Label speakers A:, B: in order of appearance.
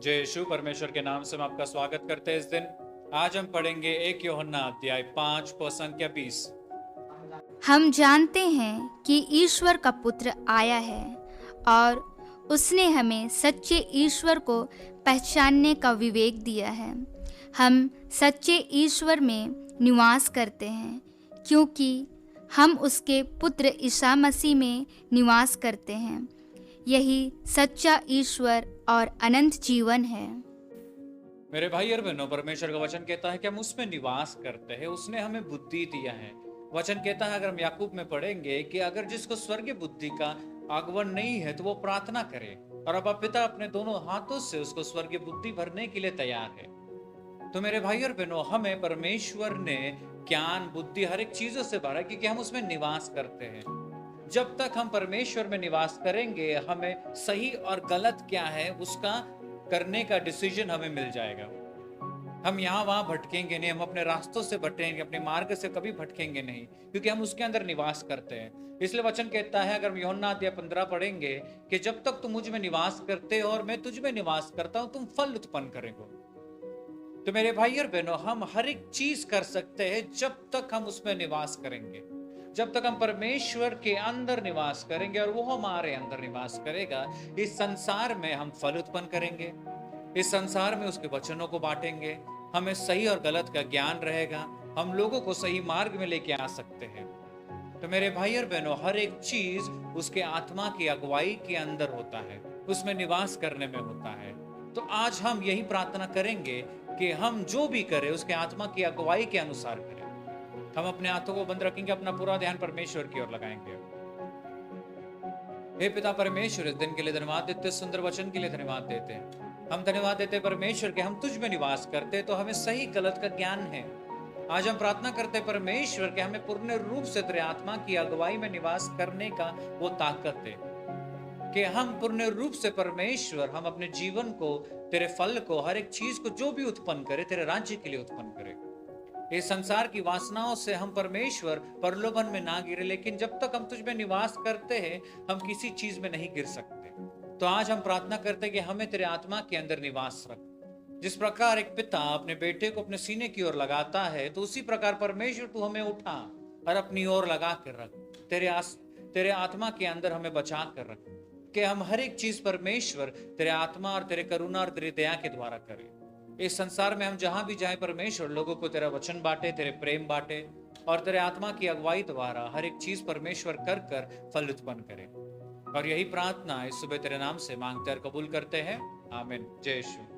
A: जय यीशु। परमेश्वर के नाम से हम आपका स्वागत करते हैं इस दिन। आज हम पढ़ेंगे 1 यूहन्ना अध्याय 5 पद संख्या 20।
B: हम जानते हैं कि ईश्वर का पुत्र आया है और उसने हमें सच्चे ईश्वर को पहचानने का विवेक दिया है। हम सच्चे ईश्वर में निवास करते हैं क्योंकि हम उसके पुत्र ईसा मसीह में निवास करते हैं। यही सच्चा ईश्वर और अनंत जीवन है।
A: मेरे भाई और बहनों, परमेश्वर का वचन कहता है कि हम उसमें निवास करते हैं। उसने हमें बुद्धि दिया है। वचन कहता है, अगर हम याकूब में पढ़ेंगे कि अगर जिसको स्वर्गीय बुद्धि का आगमन नहीं है तो वो प्रार्थना करे, और अब पिता अपने दोनों हाथों से उसको स्वर्गीय बुद्धि भरने के लिए तैयार है। तो मेरे भाई और बहनों, हमें परमेश्वर ने ज्ञान बुद्धि हर एक चीजों से भरा क्योंकि हम उसमें निवास करते हैं। जब तक हम परमेश्वर में निवास करेंगे, हमें सही और गलत क्या है उसका करने का डिसीजन हमें मिल जाएगा। हम यहाँ वहां भटकेंगे नहीं, हम अपने रास्तों से भटकेंगे, अपने मार्ग से कभी भटकेंगे नहीं, क्योंकि हम उसके अंदर निवास करते हैं। इसलिए वचन कहता है, अगर हम यूहन्ना अध्याय 15 पढ़ेंगे कि जब तक तुम मुझ में निवास करते हो और मैं तुझ में निवास करता हूं, तुम फल उत्पन्न करेंगे। तो मेरे भाई और बहनों, हम हर एक चीज कर सकते हैं जब तक हम उसमें निवास करेंगे। जब तक हम परमेश्वर के अंदर निवास करेंगे और वो हमारे अंदर निवास करेगा, इस संसार में हम फल उत्पन्न करेंगे। इस संसार में उसके वचनों को बांटेंगे। हमें सही और गलत का ज्ञान रहेगा। हम लोगों को सही मार्ग में लेके आ सकते हैं। तो मेरे भाई और बहनों, हर एक चीज उसके आत्मा की अगुवाई के अंदर होता है, उसमें निवास करने में होता है। तो आज हम यही प्रार्थना करेंगे कि हम जो भी करें उसके आत्मा की अगुवाई के अनुसार करें। हम अपने हाथों को बंद रखेंगे, अपना पूरा ध्यान परमेश्वर की ओर लगाएंगे। हे पिता परमेश्वर, इस दिन के लिए धन्यवाद देते, सुंदर वचन के लिए धन्यवाद देते हैं। हम धन्यवाद देते परमेश्वर के हम तुझ में निवास करते तो हमें सही गलत का ज्ञान है। आज हम प्रार्थना करते परमेश्वर के हमें पूर्ण रूप से तेरे आत्मा की अगुवाई में निवास करने का वो ताकत दे कि हम पूर्ण रूप से परमेश्वर, हम अपने जीवन को, तेरे फल को, हर एक चीज को जो भी उत्पन्न करे तेरे राज्य के लिए उत्पन्न करे। इस संसार की वासनाओं से हम परमेश्वर प्रलोभन में ना गिरे, लेकिन जब तक हम तुझ में निवास करते हैं हम किसी चीज में नहीं गिर सकते। तो आज हम प्रार्थना करते हैं कि हमें तेरे आत्मा के अंदर निवास रख। जिस प्रकार एक पिता अपने बेटे को अपने सीने की ओर लगाता है, तो उसी प्रकार परमेश्वर तू हमें उठा और अपनी ओर लगा कर रख। तेरे आत्मा के अंदर हमें बचा कर रख कि हम हर एक चीज परमेश्वर तेरे आत्मा और तेरे करुणा और तेरे दया के द्वारा करें। इस संसार में हम जहां भी जाएं परमेश्वर, लोगों को तेरा वचन बांटे, तेरे प्रेम बांटे, और तेरे आत्मा की अगुवाई द्वारा हर एक चीज परमेश्वर कर कर फल उत्पन्न करे। और यही प्रार्थना इस सुबह तेरे नाम से मांगते और कबूल करते हैं। आमीन। जय यीशु।